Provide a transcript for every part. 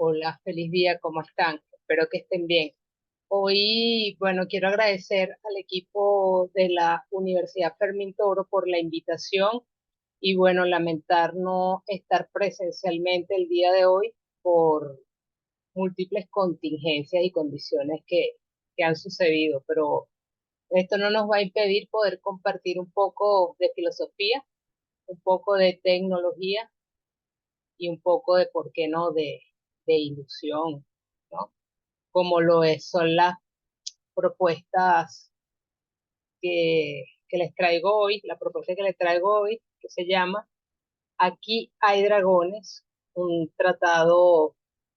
Hola, feliz día, ¿cómo están? Espero que estén bien. Hoy, bueno, quiero agradecer al equipo de la Universidad Fermín Toro por la invitación y, bueno, lamentar no estar presencialmente el día de hoy por múltiples contingencias y condiciones que han sucedido, pero esto no nos va a impedir poder compartir un poco de filosofía, un poco de tecnología y un poco de, ¿por qué no?, de ilusión, ¿no? Como son las propuestas que les traigo hoy, la propuesta que les traigo hoy, que se llama Aquí hay dragones, un tratado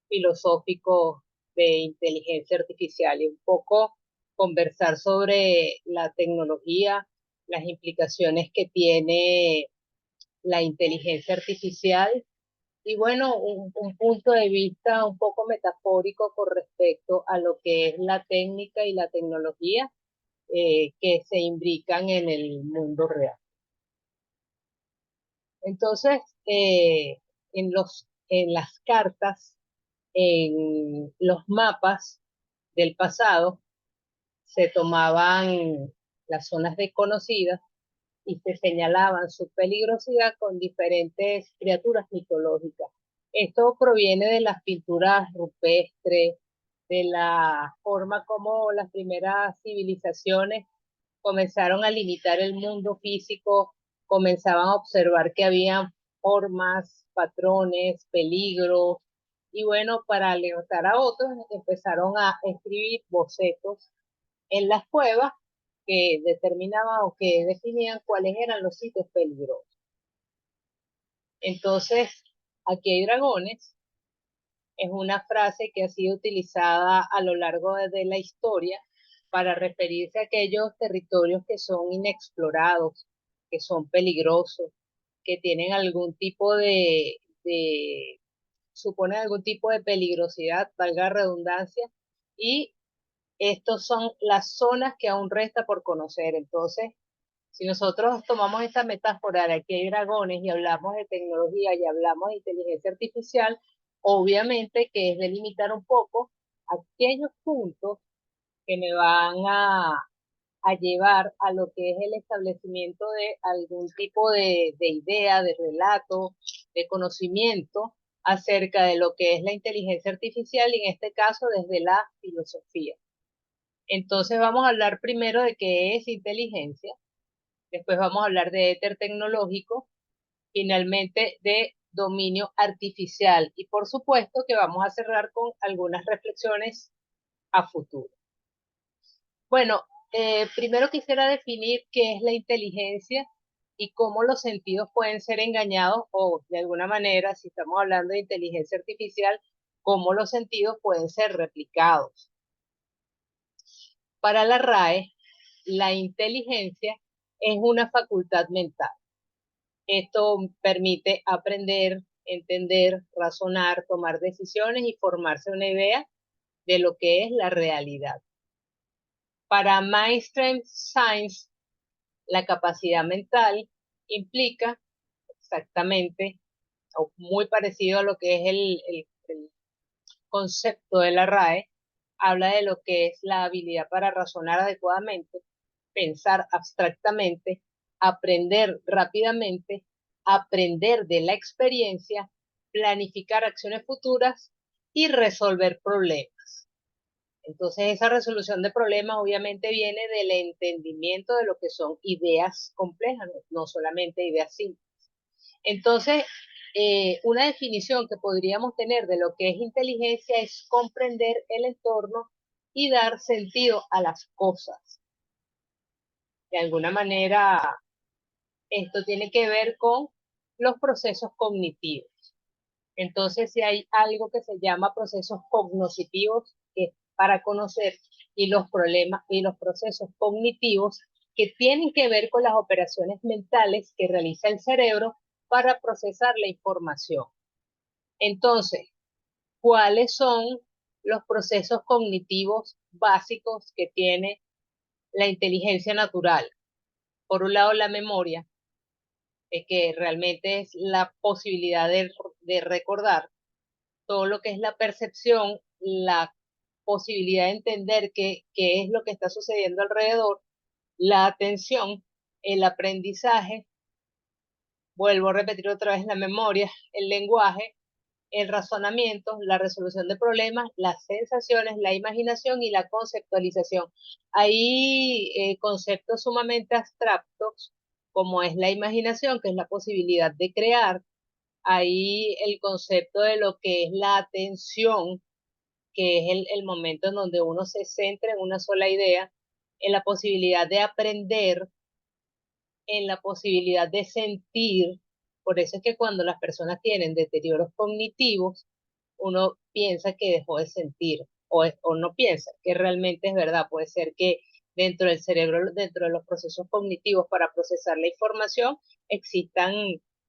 filosófico de inteligencia artificial y un poco conversar sobre la tecnología, las implicaciones que tiene la inteligencia artificial y bueno, un punto de vista un poco metafórico con respecto a lo que es la técnica y la tecnología que se imbrican en el mundo real. Entonces, en las cartas, en los mapas del pasado, se tomaban las zonas desconocidas y se señalaban su peligrosidad con diferentes criaturas mitológicas. Esto proviene de las pinturas rupestres, de la forma como las primeras civilizaciones comenzaron a limitar el mundo físico, comenzaban a observar que había formas, patrones, peligros, y bueno, para alertar a otros, empezaron a escribir bocetos en las cuevas que determinaban o que definían cuáles eran los sitios peligrosos. Entonces, aquí hay dragones, es una frase que ha sido utilizada a lo largo de la historia para referirse a aquellos territorios que son inexplorados, que son peligrosos, que tienen algún tipo suponen algún tipo de peligrosidad, valga la redundancia, y estos son las zonas que aún resta por conocer. Entonces, si nosotros tomamos esta metáfora de que hay dragones y hablamos de tecnología y hablamos de inteligencia artificial, obviamente que es delimitar un poco aquellos puntos que me van a llevar a lo que es el establecimiento de algún tipo de idea, de relato, de conocimiento acerca de lo que es la inteligencia artificial y en este caso desde la filosofía. Entonces vamos a hablar primero de qué es inteligencia, después vamos a hablar de éter tecnológico, finalmente de dominio artificial y por supuesto que vamos a cerrar con algunas reflexiones a futuro. Bueno, primero quisiera definir qué es la inteligencia y cómo los sentidos pueden ser engañados o de alguna manera, si estamos hablando de inteligencia artificial, cómo los sentidos pueden ser replicados. Para la RAE, la inteligencia es una facultad mental. Esto permite aprender, entender, razonar, tomar decisiones y formarse una idea de lo que es la realidad. Para mainstream science, la capacidad mental implica exactamente, o muy parecido a lo que es el concepto de la RAE, habla de lo que es la habilidad para razonar adecuadamente, pensar abstractamente, aprender rápidamente, aprender de la experiencia, planificar acciones futuras y resolver problemas. Entonces, esa resolución de problemas obviamente viene del entendimiento de lo que son ideas complejas, no solamente ideas simples. Entonces, una definición que podríamos tener de lo que es inteligencia es comprender el entorno y dar sentido a las cosas. De alguna manera, esto tiene que ver con los procesos cognitivos. Entonces, si hay algo que se llama procesos cognitivos, que es para conocer, y los problemas y los procesos cognitivos que tienen que ver con las operaciones mentales que realiza el cerebro para procesar la información. Entonces, ¿cuáles son los procesos cognitivos básicos que tiene la inteligencia natural? Por un lado, la memoria, que realmente es la posibilidad de recordar. todo lo que es la percepción, la posibilidad de entender qué es lo que está sucediendo alrededor, la atención, el aprendizaje, vuelvo a repetir otra vez la memoria, el lenguaje, el razonamiento, la resolución de problemas, las sensaciones, la imaginación y la conceptualización. Hay conceptos sumamente abstractos, como es la imaginación, que es la posibilidad de crear. Hay el concepto de lo que es la atención, que es el momento en donde uno se centra en una sola idea, en la posibilidad de aprender, en la posibilidad de sentir. Por eso es que cuando las personas tienen deterioros cognitivos, uno piensa que dejó de sentir o no piensa que realmente es verdad. Puede ser que dentro del cerebro, dentro de los procesos cognitivos para procesar la información, existan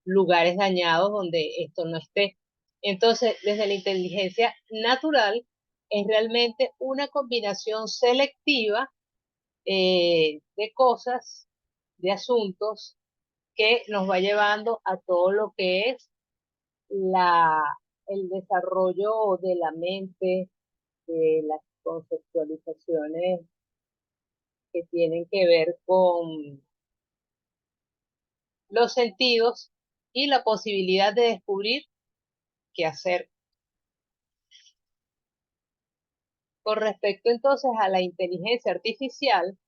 lugares dañados donde esto no esté. Entonces, desde la inteligencia natural, es realmente una combinación selectiva de cosas, de asuntos que nos va llevando a todo lo que es la, el desarrollo de la mente, de las conceptualizaciones que tienen que ver con los sentidos y la posibilidad de descubrir qué hacer. Con respecto entonces a la inteligencia artificial,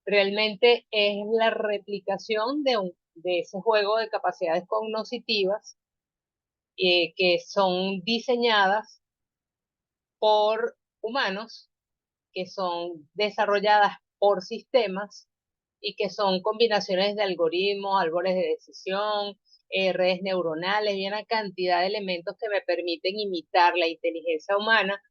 realmente es la replicación de ese juego de capacidades cognitivas que son diseñadas por humanos, que son desarrolladas por sistemas y que son combinaciones de algoritmos, árboles de decisión, redes neuronales y una cantidad de elementos que me permiten imitar la inteligencia humana,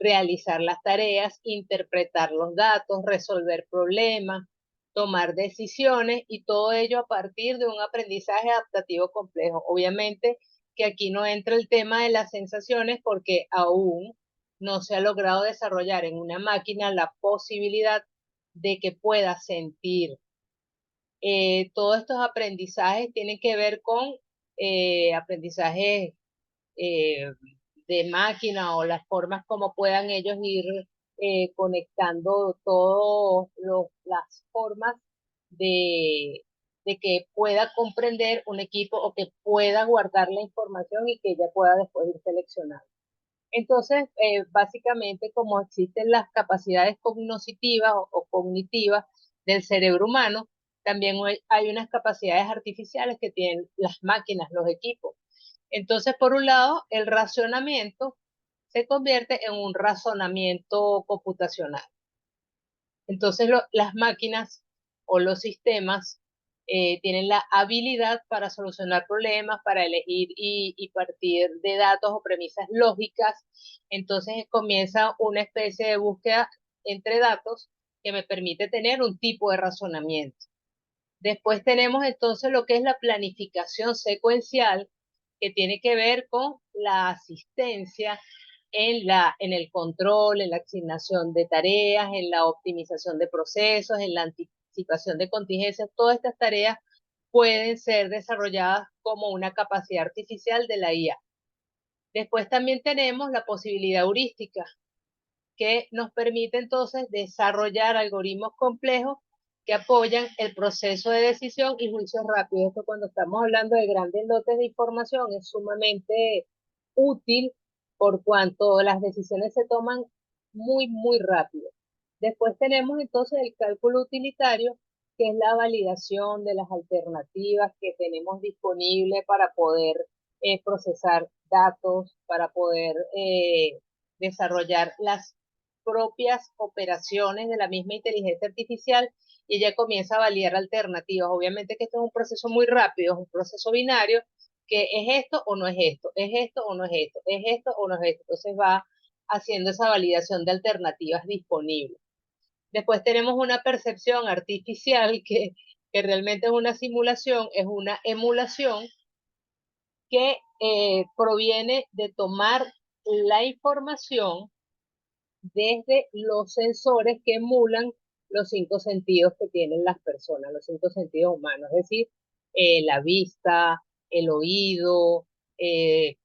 realizar las tareas, interpretar los datos, resolver problemas, tomar decisiones y todo ello a partir de un aprendizaje adaptativo complejo. Obviamente que aquí no entra el tema de las sensaciones porque aún no se ha logrado desarrollar en una máquina la posibilidad de que pueda sentir. Todos estos aprendizajes tienen que ver con aprendizajes eh, de máquina o las formas como puedan ellos ir conectando todas las formas de, de que pueda comprender un equipo o que pueda guardar la información y que ella pueda después ir seleccionando. Entonces, básicamente, como existen las capacidades cognitivas o cognitivas del cerebro humano, también hay unas capacidades artificiales que tienen las máquinas, los equipos. Entonces, por un lado, el racionamiento se convierte en un razonamiento computacional. Entonces, las máquinas o los sistemas tienen la habilidad para solucionar problemas, para elegir y partir de datos o premisas lógicas. Entonces, comienza una especie de búsqueda entre datos que me permite tener un tipo de razonamiento. Después tenemos entonces lo que es la planificación secuencial, que tiene que ver con la asistencia en el control, en la asignación de tareas, en la optimización de procesos, en la anticipación de contingencias. Todas estas tareas pueden ser desarrolladas como una capacidad artificial de la IA. Después también tenemos la posibilidad heurística, que nos permite entonces desarrollar algoritmos complejos que apoyan el proceso de decisión y juicios rápidos. Esto cuando estamos hablando de grandes lotes de información es sumamente útil por cuanto las decisiones se toman muy, muy rápido. Después tenemos entonces el cálculo utilitario, que es la validación de las alternativas que tenemos disponibles para poder procesar datos, para poder desarrollar las propias operaciones de la misma inteligencia artificial y ella comienza a validar alternativas. Obviamente que esto es un proceso muy rápido, es un proceso binario, que es esto o no es esto, es esto o no es esto, es esto o no es esto. Entonces va haciendo esa validación de alternativas disponibles. Después tenemos una percepción artificial que realmente es una simulación, es una emulación que proviene de tomar la información desde los sensores que emulan los 5 sentidos que tienen las personas, los 5 sentidos humanos, es decir, la vista, el oído, el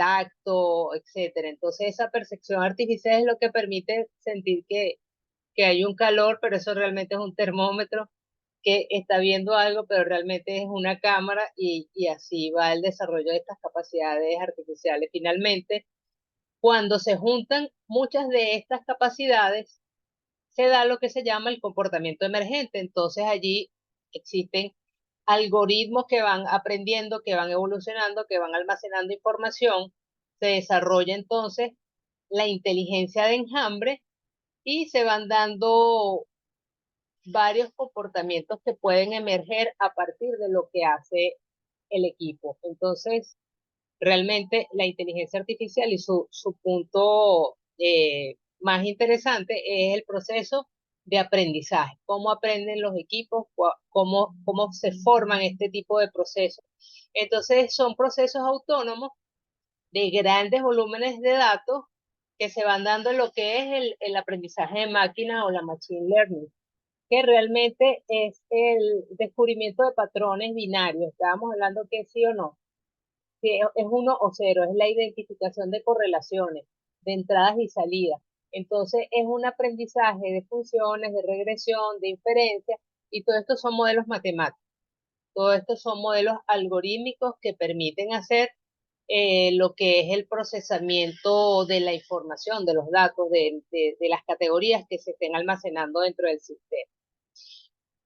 tacto, etcétera. Entonces esa percepción artificial es lo que permite sentir que hay un calor, pero eso realmente es un termómetro que está viendo algo, pero realmente es una cámara y así va el desarrollo de estas capacidades artificiales. Finalmente, cuando se juntan muchas de estas capacidades, se da lo que se llama el comportamiento emergente. Entonces allí existen algoritmos que van aprendiendo, que van evolucionando, que van almacenando información. Se desarrolla entonces la inteligencia de enjambre y se van dando varios comportamientos que pueden emerger a partir de lo que hace el equipo. Entonces, realmente la inteligencia artificial y su punto más interesante es el proceso de aprendizaje, cómo aprenden los equipos, cómo se forman este tipo de procesos. Entonces, son procesos autónomos de grandes volúmenes de datos que se van dando en lo que es el aprendizaje de máquina o la machine learning, que realmente es el descubrimiento de patrones binarios. Estábamos hablando que sí o no, que es uno o cero, es la identificación de correlaciones, de entradas y salidas. Entonces es un aprendizaje de funciones, de regresión, de inferencia, y todo esto son modelos matemáticos. Todo esto son modelos algorítmicos que permiten hacer lo que es el procesamiento de la información, de los datos, de las categorías que se estén almacenando dentro del sistema.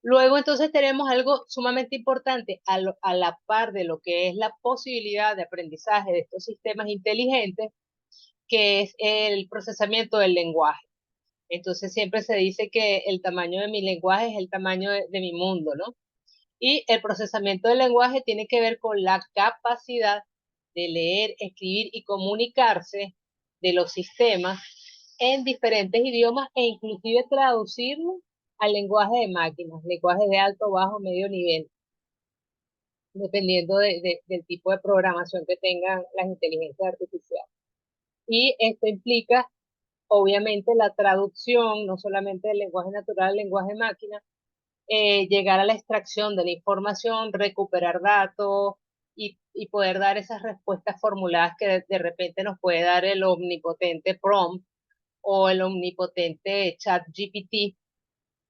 Luego entonces tenemos algo sumamente importante a la par de lo que es la posibilidad de aprendizaje de estos sistemas inteligentes, que es el procesamiento del lenguaje. Entonces siempre se dice que el tamaño de mi lenguaje es el tamaño de mi mundo, ¿no? Y el procesamiento del lenguaje tiene que ver con la capacidad de leer, escribir y comunicarse de los sistemas en diferentes idiomas e inclusive traducirlo al lenguaje de máquinas, lenguaje de alto, bajo, medio nivel, dependiendo del tipo de programación que tengan las inteligencias artificiales. Y esto implica, obviamente, la traducción, no solamente del lenguaje natural al lenguaje máquina, llegar a la extracción de la información, recuperar datos y poder dar esas respuestas formuladas que de repente nos puede dar el omnipotente prompt o el omnipotente chat GPT,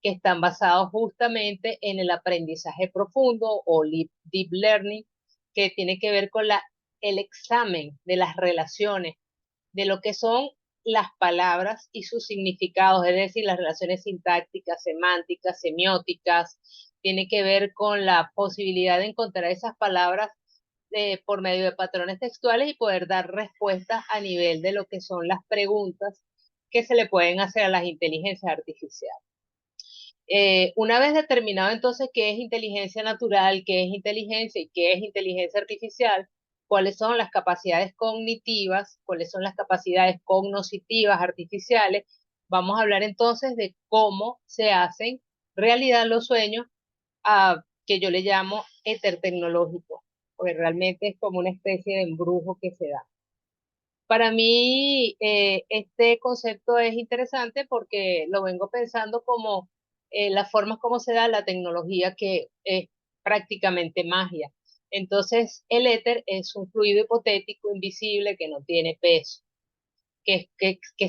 que están basados justamente en el aprendizaje profundo o deep learning, que tiene que ver con el examen de las relaciones, de lo que son las palabras y sus significados, es decir, las relaciones sintácticas, semánticas, semióticas, tiene que ver con la posibilidad de encontrar esas palabras por medio de patrones textuales y poder dar respuestas a nivel de lo que son las preguntas que se le pueden hacer a las inteligencias artificiales. Una vez determinado entonces qué es inteligencia natural, qué es inteligencia y qué es inteligencia artificial, cuáles son las capacidades cognitivas, cuáles son las capacidades cognoscitivas artificiales, vamos a hablar entonces de cómo se hacen realidad los sueños, que yo le llamo etertecnológicos, porque realmente es como una especie de embrujo que se da. Para mí, este concepto es interesante porque lo vengo pensando como la forma como se da la tecnología, que es prácticamente magia. Entonces, el éter es un fluido hipotético, invisible, que no tiene peso, que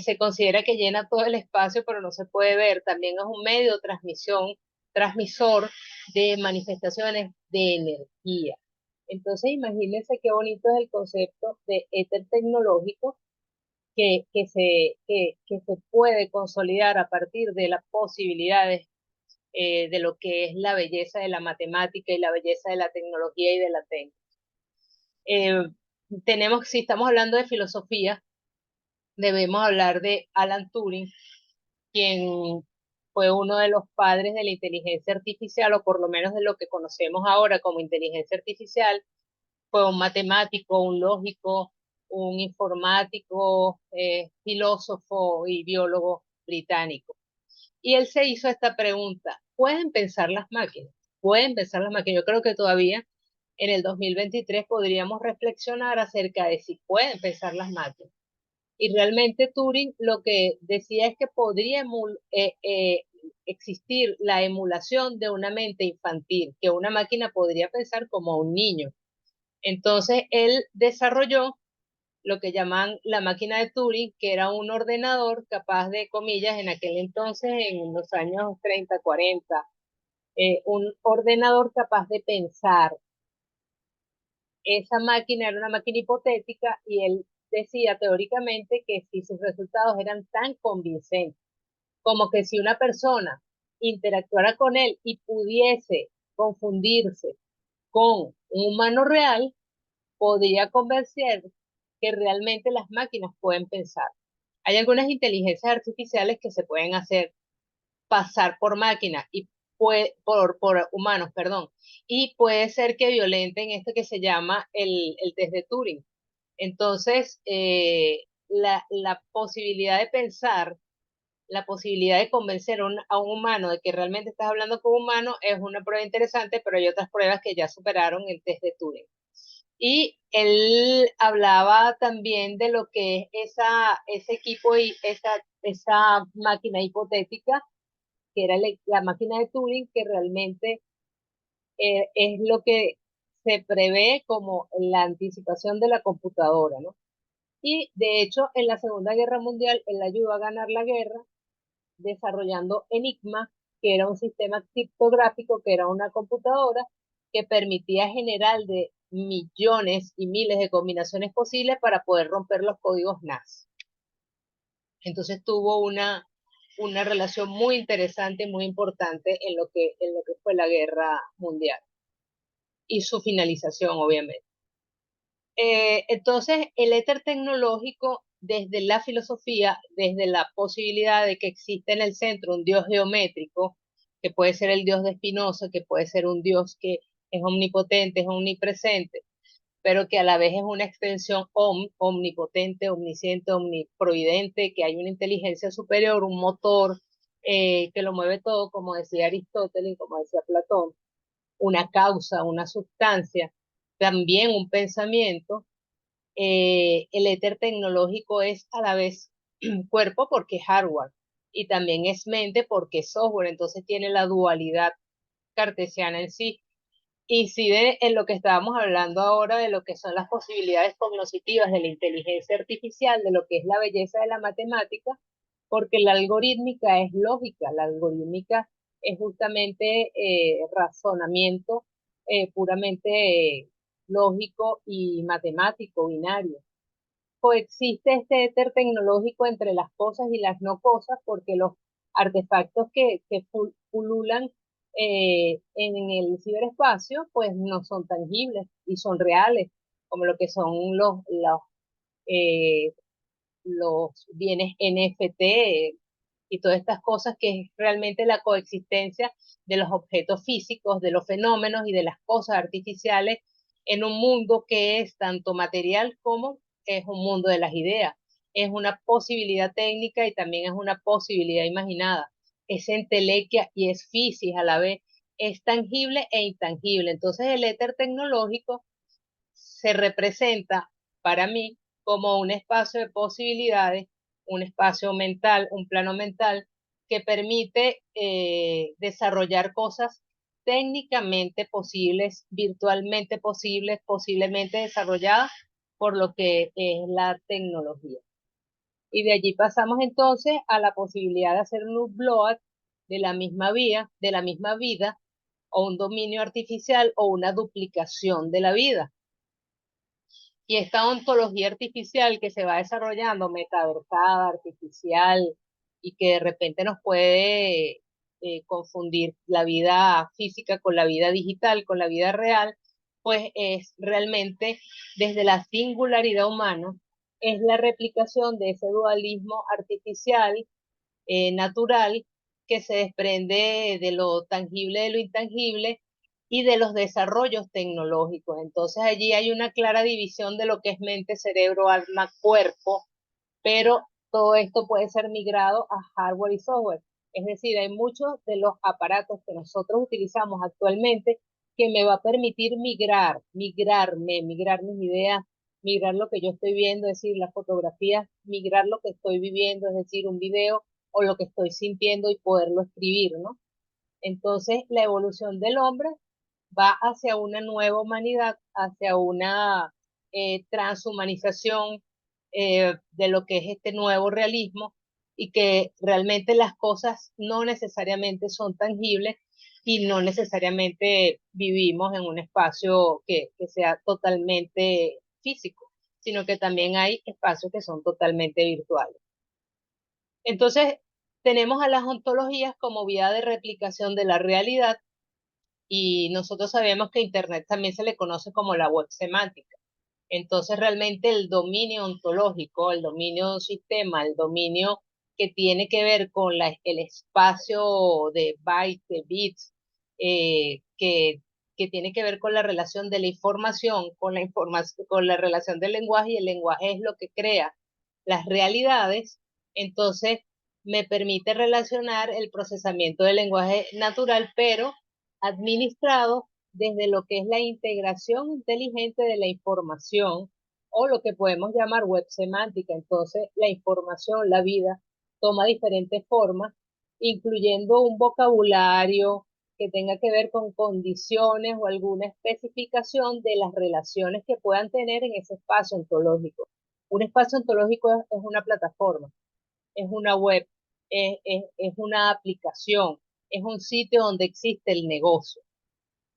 se considera que llena todo el espacio, pero no se puede ver. También es un medio de transmisión, transmisor de manifestaciones de energía. Entonces, imagínense qué bonito es el concepto de éter tecnológico que se puede consolidar a partir de las posibilidades de lo que es la belleza de la matemática y la belleza de la tecnología y de la técnica. Si estamos hablando de filosofía, debemos hablar de Alan Turing, quien fue uno de los padres de la inteligencia artificial, o por lo menos de lo que conocemos ahora como inteligencia artificial. Fue un matemático, un lógico, un informático, filósofo y biólogo británico. Y él se hizo esta pregunta: ¿pueden pensar las máquinas? ¿Pueden pensar las máquinas? Yo creo que todavía en el 2023 podríamos reflexionar acerca de si pueden pensar las máquinas. Y realmente Turing lo que decía es que podría existir la emulación de una mente infantil, que una máquina podría pensar como un niño. Entonces él desarrolló lo que llaman la máquina de Turing, que era un ordenador capaz de, comillas, en aquel entonces, en los años 30, 40, un ordenador capaz de pensar. Esa máquina era una máquina hipotética y él decía teóricamente que si sus resultados eran tan convincentes como que si una persona interactuara con él y pudiese confundirse con un humano real, podría convencer que realmente las máquinas pueden pensar. Hay algunas inteligencias artificiales que se pueden hacer pasar por máquinas y por humanos, perdón, y puede ser que violenten esto que se llama el test de Turing. Entonces, la posibilidad de pensar, la posibilidad de convencer a un humano de que realmente estás hablando con un humano es una prueba interesante, pero hay otras pruebas que ya superaron el test de Turing. Y él hablaba también de lo que es ese equipo y esa máquina hipotética, que era la máquina de Turing, que realmente es lo que se prevé como la anticipación de la computadora, ¿no? Y de hecho, en la Segunda Guerra Mundial, él ayudó a ganar la guerra desarrollando Enigma, que era un sistema criptográfico, que era una computadora que permitía generar de millones y miles de combinaciones posibles para poder romper los códigos NAS. Entonces tuvo una relación muy interesante, muy importante en lo que fue la guerra mundial y su finalización, obviamente. Entonces, el éter tecnológico, desde la filosofía, desde la posibilidad de que existe en el centro un Dios geométrico, que puede ser el Dios de Spinoza, que puede ser un Dios que es omnipotente, es omnipresente, pero que a la vez es una extensión omnipotente, omnisciente, omniprovidente, que hay una inteligencia superior, un motor que lo mueve todo, como decía Aristóteles, como decía Platón, una causa, una sustancia, también un pensamiento. El éter tecnológico es a la vez cuerpo porque es hardware y también es mente porque es software, entonces tiene la dualidad cartesiana en sí. Incide en lo que estábamos hablando ahora de lo que son las posibilidades cognitivas de la inteligencia artificial, de lo que es la belleza de la matemática, porque la algorítmica es lógica, la algorítmica es justamente razonamiento puramente lógico y matemático, binario. Coexiste este éter tecnológico entre las cosas y las no cosas, porque los artefactos que pululan en el ciberespacio, pues no son tangibles y son reales, como lo que son eh, los bienes NFT y todas estas cosas, que es realmente la coexistencia de los objetos físicos, de los fenómenos y de las cosas artificiales en un mundo que es tanto material como es un mundo de las ideas. Es una posibilidad técnica y también es una posibilidad imaginada. Es entelequia y es física a la vez. Es tangible e intangible. Entonces el éter tecnológico se representa para mí como un espacio de posibilidades, un espacio mental, un plano mental que permite desarrollar cosas técnicamente posibles, virtualmente posibles, posiblemente desarrolladas por lo que es la tecnología. Y de allí pasamos entonces a la posibilidad de hacer un upload de la misma vía, de la misma vida, o un dominio artificial o una duplicación de la vida. Y esta ontología artificial que se va desarrollando, metaversada, artificial, y que de repente nos puede confundir la vida física con la vida digital, con la vida real, pues es realmente desde la singularidad humana, es la replicación de ese dualismo artificial, natural, que se desprende de lo tangible, de lo intangible, y de los desarrollos tecnológicos. Entonces allí hay una clara división de lo que es mente, cerebro, alma, cuerpo, pero todo esto puede ser migrado a hardware y software. Es decir, hay muchos de los aparatos que nosotros utilizamos actualmente que me va a permitir migrar mis ideas, migrar lo que yo estoy viendo, es decir, las fotografías, migrar lo que estoy viviendo, es decir, un video, o lo que estoy sintiendo y poderlo escribir, ¿no? Entonces, la evolución del hombre va hacia una nueva humanidad, hacia una transhumanización, de lo que es este nuevo realismo y que realmente las cosas no necesariamente son tangibles y no necesariamente vivimos en un espacio que sea totalmente físico, sino que también hay espacios que son totalmente virtuales. Entonces, tenemos a las ontologías como vía de replicación de la realidad y nosotros sabemos que Internet también se le conoce como la web semántica. Entonces, realmente el dominio ontológico, el dominio de un sistema, el dominio que tiene que ver con el espacio de bytes, de bits, eh, que, que tiene que ver con la relación de la información, con la relación del lenguaje, y el lenguaje es lo que crea las realidades. Entonces, me permite relacionar el procesamiento del lenguaje natural, pero administrado desde lo que es la integración inteligente de la información o lo que podemos llamar web semántica. Entonces, la información, la vida, toma diferentes formas, incluyendo un vocabulario que tenga que ver con condiciones o alguna especificación de las relaciones que puedan tener en ese espacio ontológico. Un espacio ontológico es una plataforma, es una web, es una aplicación, es un sitio donde existe el negocio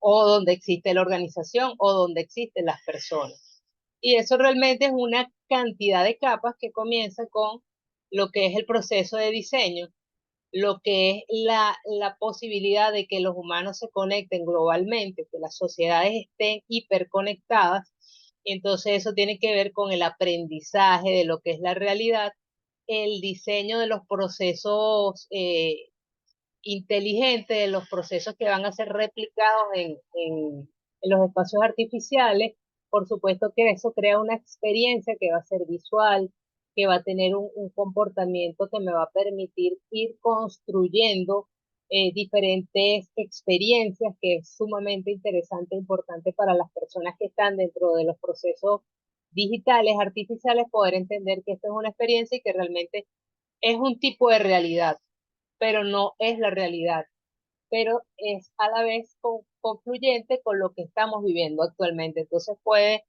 o donde existe la organización o donde existen las personas. Y eso realmente es una cantidad de capas que comienza con lo que es el proceso de diseño, lo que es la posibilidad de que los humanos se conecten globalmente, que las sociedades estén hiperconectadas. Entonces eso tiene que ver con el aprendizaje de lo que es la realidad, el diseño de los procesos inteligente de los procesos que van a ser replicados en los espacios artificiales. Por supuesto que eso crea una experiencia que va a ser visual, que va a tener un comportamiento que me va a permitir ir construyendo diferentes experiencias, que es sumamente interesante e importante para las personas que están dentro de los procesos digitales, artificiales, poder entender que esto es una experiencia y que realmente es un tipo de realidad, pero no es la realidad, pero es a la vez confluyente con lo que estamos viviendo actualmente. Entonces puede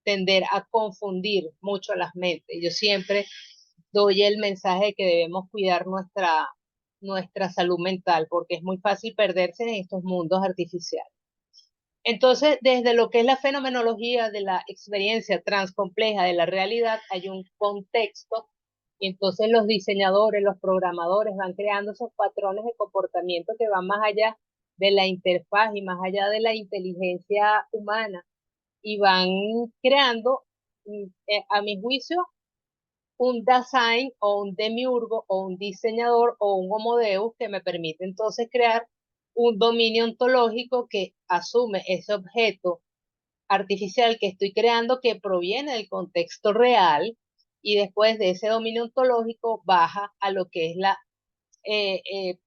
tender a confundir mucho las mentes. Yo siempre doy el mensaje de que debemos cuidar nuestra salud mental, porque es muy fácil perderse en estos mundos artificiales. Entonces, desde lo que es la fenomenología de la experiencia transcompleja de la realidad, hay un contexto, y entonces los diseñadores, los programadores van creando esos patrones de comportamiento que van más allá de la interfaz y más allá de la inteligencia humana, y van creando, a mi juicio, un design o un demiurgo o un diseñador o un homo deus que me permite entonces crear un dominio ontológico que asume ese objeto artificial que estoy creando, que proviene del contexto real, y después de ese dominio ontológico baja a lo que es la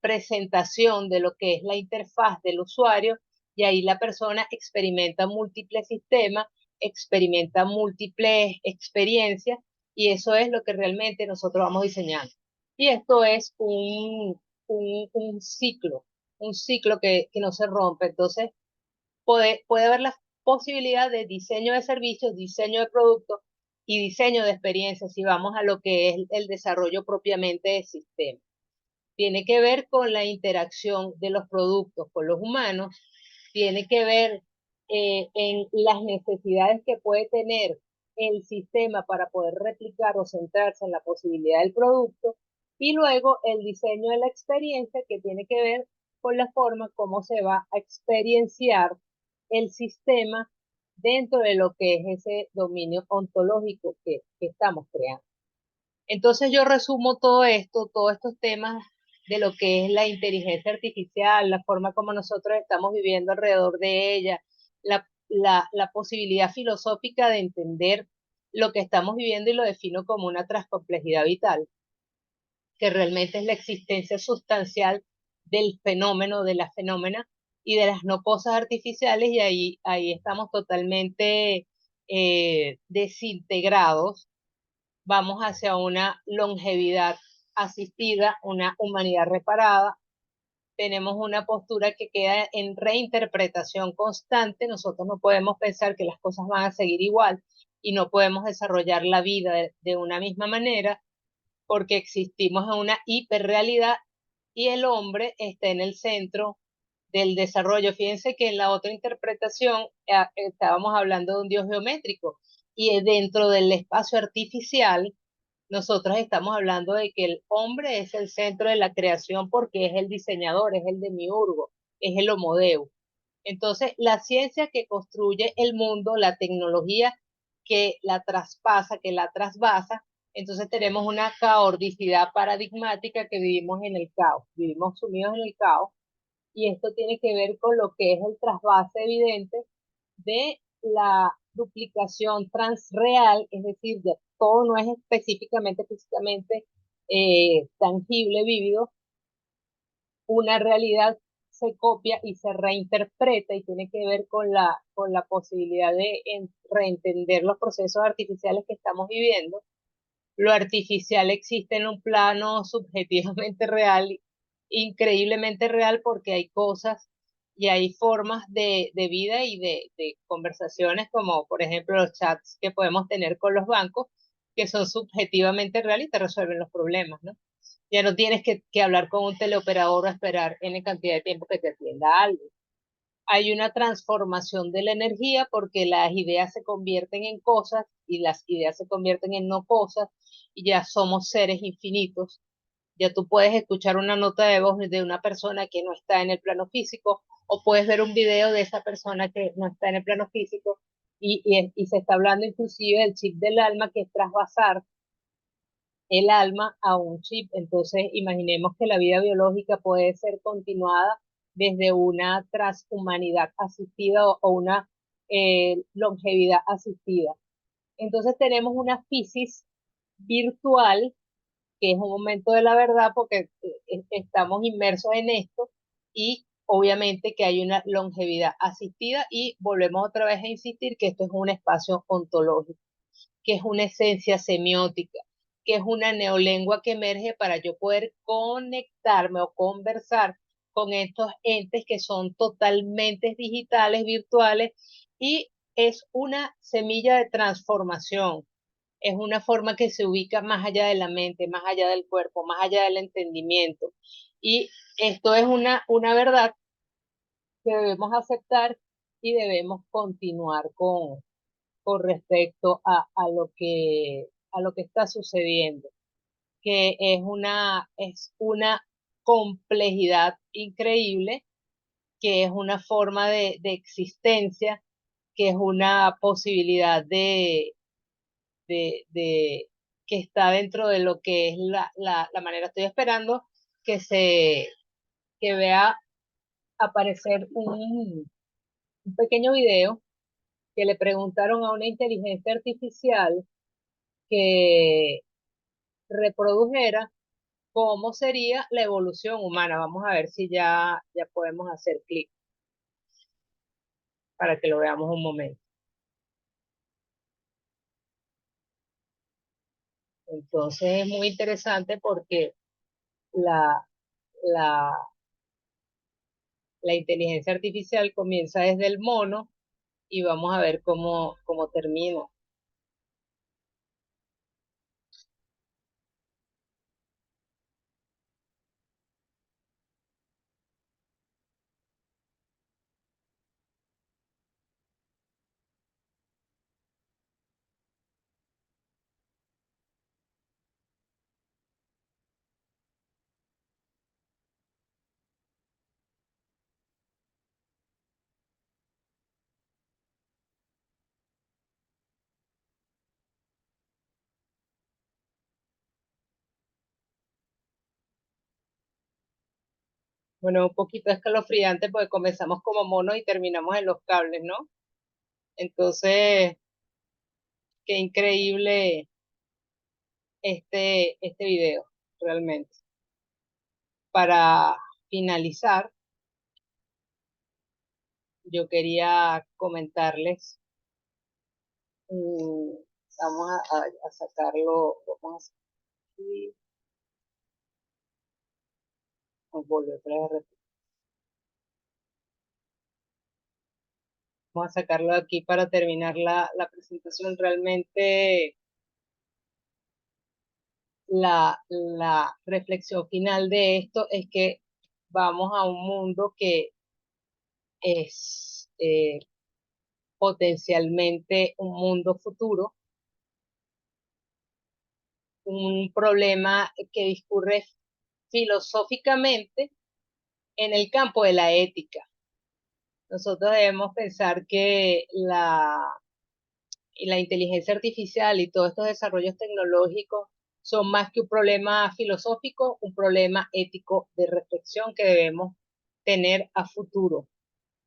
presentación de lo que es la interfaz del usuario, y ahí la persona experimenta múltiples sistemas, experimenta múltiples experiencias, y eso es lo que realmente nosotros vamos diseñando. Y esto es un ciclo que no se rompe. Entonces, puede haber la posibilidad de diseño de servicios, diseño de productos y diseño de experiencias si vamos a lo que es el desarrollo propiamente de sistemas. Tiene que ver con la interacción de los productos con los humanos, tiene que ver en las necesidades que puede tener el sistema para poder replicar o centrarse en la posibilidad del producto, y luego el diseño de la experiencia, que tiene que ver con la forma como se va a experienciar el sistema dentro de lo que es ese dominio ontológico que estamos creando. Entonces yo resumo todo esto, todos estos temas de lo que es la inteligencia artificial, la forma como nosotros estamos viviendo alrededor de ella, la posibilidad filosófica de entender lo que estamos viviendo, y lo defino como una transcomplejidad vital, que realmente es la existencia sustancial del fenómeno, de la fenómena y de las no cosas artificiales, y ahí estamos totalmente desintegrados. Vamos hacia una longevidad asistida, una humanidad reparada. Tenemos una postura que queda en reinterpretación constante. Nosotros no podemos pensar que las cosas van a seguir igual, y no podemos desarrollar la vida de una misma manera porque existimos en una hiperrealidad y el hombre está en el centro del desarrollo. Fíjense que en la otra interpretación estábamos hablando de un Dios geométrico y dentro del espacio artificial nosotros estamos hablando de que el hombre es el centro de la creación porque es el diseñador, es el demiurgo, es el Homo Deus. Entonces, la ciencia que construye el mundo, la tecnología que la traspasa, que la trasvasa, entonces tenemos una caordicidad paradigmática que vivimos en el caos, vivimos sumidos en el caos, y esto tiene que ver con lo que es el trasvase evidente de la duplicación transreal, es decir, de todo no es específicamente físicamente tangible, vívido, una realidad se copia y se reinterpreta y tiene que ver con la posibilidad de reentender los procesos artificiales que estamos viviendo. Lo artificial existe en un plano subjetivamente real, increíblemente real, porque hay cosas y hay formas de vida y de conversaciones, como por ejemplo los chats que podemos tener con los bancos, que son subjetivamente reales y te resuelven los problemas, ¿no? Ya no tienes que hablar con un teleoperador o esperar en cantidad de tiempo que te atienda algo. Hay una transformación de la energía porque las ideas se convierten en cosas y las ideas se convierten en no cosas y ya somos seres infinitos. Ya tú puedes escuchar una nota de voz de una persona que no está en el plano físico o puedes ver un video de esa persona que no está en el plano físico y se está hablando inclusive del chip del alma, que es trasvasar el alma a un chip. Entonces, imaginemos que la vida biológica puede ser continuada desde una transhumanidad asistida o una longevidad asistida. Entonces, tenemos una fisis virtual, que es un momento de la verdad porque estamos inmersos en esto y obviamente que hay una longevidad asistida y volvemos otra vez a insistir que esto es un espacio ontológico, que es una esencia semiótica, que es una neolengua que emerge para yo poder conectarme o conversar con estos entes que son totalmente digitales, virtuales, y es una semilla de transformación. Es una forma que se ubica más allá de la mente, más allá del cuerpo, más allá del entendimiento. Y esto es una verdad que debemos aceptar y debemos continuar con respecto a lo que está sucediendo, que es una complejidad increíble, que es una forma de existencia, que es una posibilidad de que está dentro de lo que es la manera. Estoy esperando que que vea aparecer un pequeño video que le preguntaron a una inteligencia artificial que reprodujera cómo sería la evolución humana. Vamos a ver si ya podemos hacer clic para que lo veamos un momento. Entonces es muy interesante porque la, la, la inteligencia artificial comienza desde el mono y vamos a ver cómo termina. Bueno, un poquito escalofriante porque comenzamos como monos y terminamos en los cables, ¿no? Entonces, qué increíble este video, realmente. Para finalizar, yo quería comentarles, mm, vamos a sacarlo, vamos a volver otra vez a repetir. Vamos a sacarlo de aquí para terminar la presentación. Realmente la reflexión final de esto es que vamos a un mundo que es potencialmente un mundo futuro, un problema que discurre filosóficamente en el campo de la ética. Nosotros debemos pensar que la inteligencia artificial y todos estos desarrollos tecnológicos son más que un problema filosófico, un problema ético de reflexión que debemos tener a futuro.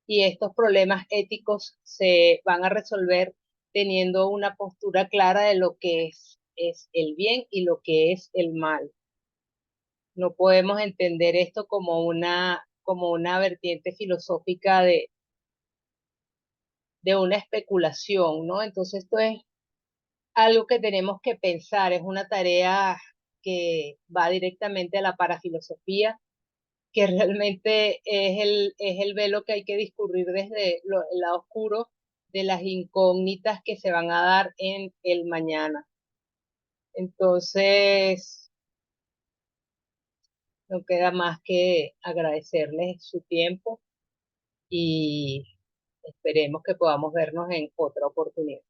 Y estos problemas éticos se van a resolver teniendo una postura clara de lo que es el bien y lo que es el mal. No podemos entender esto como una vertiente filosófica de una especulación, ¿no? Entonces esto es algo que tenemos que pensar, es una tarea que va directamente a la parafilosofía, que realmente es el velo que hay que discurrir desde el lado oscuro de las incógnitas que se van a dar en el mañana. Entonces, no queda más que agradecerles su tiempo y esperemos que podamos vernos en otra oportunidad.